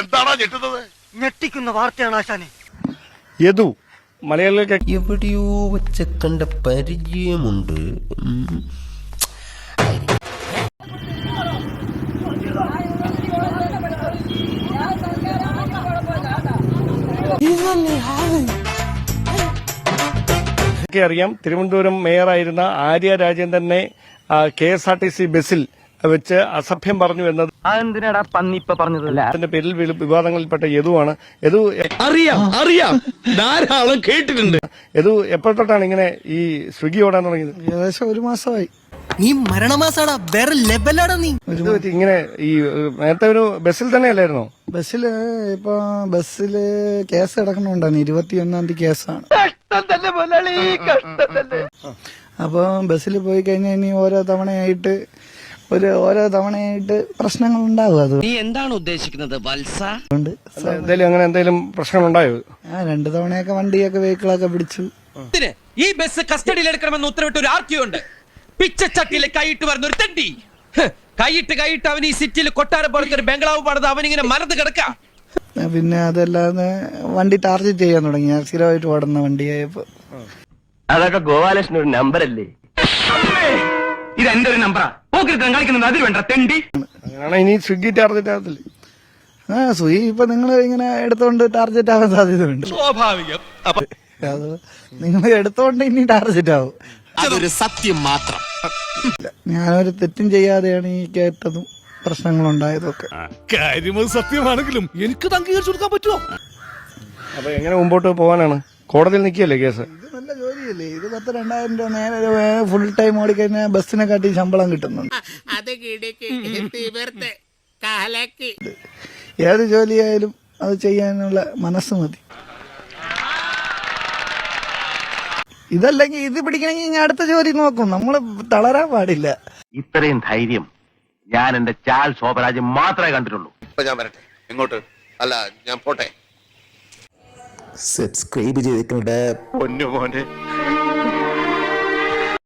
എന്താണോ ഞെട്ടുന്നത്? ഞെട്ടിക്കുന്ന വാർത്തയാണ് ആശാനെ. യദു മലയാളികൾക്ക് എവിടെയോ വെച്ച കണ്ട പരിചയമുണ്ട്. അറിയാം, തിരുവനന്തപുരം മേയറായിരുന്ന ആര്യ രാജേന്ദ്രനെ KSRTC ബസ്സിൽ വെച്ച് അസഭ്യം പറഞ്ഞു എന്നത് അതെന്തിനാടാ പന്നി ഇപ്പൊ പറഞ്ഞതല്ല. അതിന്റെ പേരിൽ വിവാദങ്ങളിൽപ്പെട്ട യദുവാണ്. യദു അറിയാം ധാരാളം കേട്ടിട്ടുണ്ട്. യദു എപ്പോഴത്തൊട്ടാണ് ഇങ്ങനെ ഈ സ്വിഗ്ഗി ഓടാൻ തുടങ്ങിയത്? ഏകദേശം 1 മാസമായി. നീ മരണമാസാടാ, വേറെ ലെവലാടാ നീ. ഇങ്ങനെ ഈ നേരത്തെ ഒരു ബസ്സിൽ തന്നെ അല്ലായിരുന്നോ? ബസ്സില് ഇപ്പൊ കേസ് കിടക്കണുണ്ടാണ്. 21-ാം തീയതി കേസാണ്. അപ്പൊ ബസ്സിൽ പോയി കഴിഞ്ഞാൽ ഇനി ഓരോ തവണയായിട്ട് പ്രശ്നങ്ങൾ ഉണ്ടാവും. അത് നീ എന്താണ് ഉദ്ദേശിക്കുന്നത് വത്സ? എന്തെങ്കിലും പ്രശ്നങ്ങളുണ്ടായോ? 2 തവണയൊക്കെ വണ്ടിയൊക്കെ വെഹിക്കിളൊക്കെ പിടിച്ചു. ഈ ബസ് കസ്റ്റഡിയിൽ എടുക്കണമെന്ന് ഉത്തരവിട്ട് ഒരു ആർക്കിയോ ഉണ്ട്. പിച്ചച്ചട്ടിയിലെ കൈയിട്ട് വരുന്ന ഒരു തണ്ടി കൈയിട്ട് അവൻ ഈ സിറ്റിയിൽ കൊട്ടാരം പോലത്തെ ഒരു ബംഗ്ലാവ് പണിത് അവനിങ്ങനെ മറന്ന് കിടക്കാം. പിന്നെ അതല്ലാതെ വണ്ടി ടാർഗറ്റ് ചെയ്യാൻ തുടങ്ങി. ഞാൻ സ്ഥിരമായിട്ട് ഓടുന്ന വണ്ടിയായപ്പോ. അതൊക്കെ ഗോപാലകൃഷ്ണൻ ഒരു നമ്പർ അല്ലേ? ഇത് എന്റെ ഒരു നമ്പറാ. കളിക്കുന്നത് അതിൽ വേണ്ട തെണ്ടി. അങ്ങനെയാണ് ഇനി സ്വിഗ്ഗി ടാർഗറ്റ് ആകത്തില്ലേ? സുയി ഇപ്പൊ നിങ്ങൾ ഇങ്ങനെ എടുത്തോണ്ട് ടാർഗറ്റ് ആവാൻ സാധ്യതയുണ്ട്. സ്വാഭാവികം. അത് നിങ്ങൾ എടുത്തോണ്ട് ഇനി ടാർഗറ്റ് ആവും. അതൊരു സത്യം മാത്രം. ഞാനൊരു തെറ്റും ചെയ്യാതെയാണ് ഈ കേട്ടതും പ്രശ്നങ്ങളുണ്ടായതൊക്കെ. കാര്യം സത്യമാണെങ്കിലും എനിക്ക് അംഗീകരിച്ചു കൊടുക്കാൻ പറ്റുമോ? അപ്പൊ എങ്ങനെ മുമ്പോട്ട് പോകാനാണ്? കോടതിയിൽ നിൽക്കുകയല്ലേ കേസ്? ഇത് നല്ല ജോലിയല്ലേ? ഇത് 10,000-2,000 രൂപ നേരെ ഫുൾ ടൈം ഓടിക്കഴിഞ്ഞാൽ ബസ്സിനെ കാട്ടി ശമ്പളം കിട്ടുന്നുണ്ട്. ഏത് ജോലിയായാലും അത് ചെയ്യാനുള്ള മനസ്സ് മതി. ഇതല്ലെങ്കിൽ ഇത് പിടിക്കണമെങ്കിൽ ഞാൻ അടുത്ത ജോലി നോക്കും. നമ്മള് തളരാൻ പാടില്ല. ഇത്രയും ധൈര്യം ഞാൻ എന്റെ ചാൽ ശോഭരാജ് മാത്രമേ കണ്ടിട്ടുള്ളൂ. ഇപ്പൊ ഞാൻ വരട്ടെ. എങ്ങോട്ട്? അല്ല, ഞാൻ പോട്ടെ. സബ്സ്ക്രൈബ് ചെയ്തിട്ടുണ്ട് പൊന്നു മോനെ.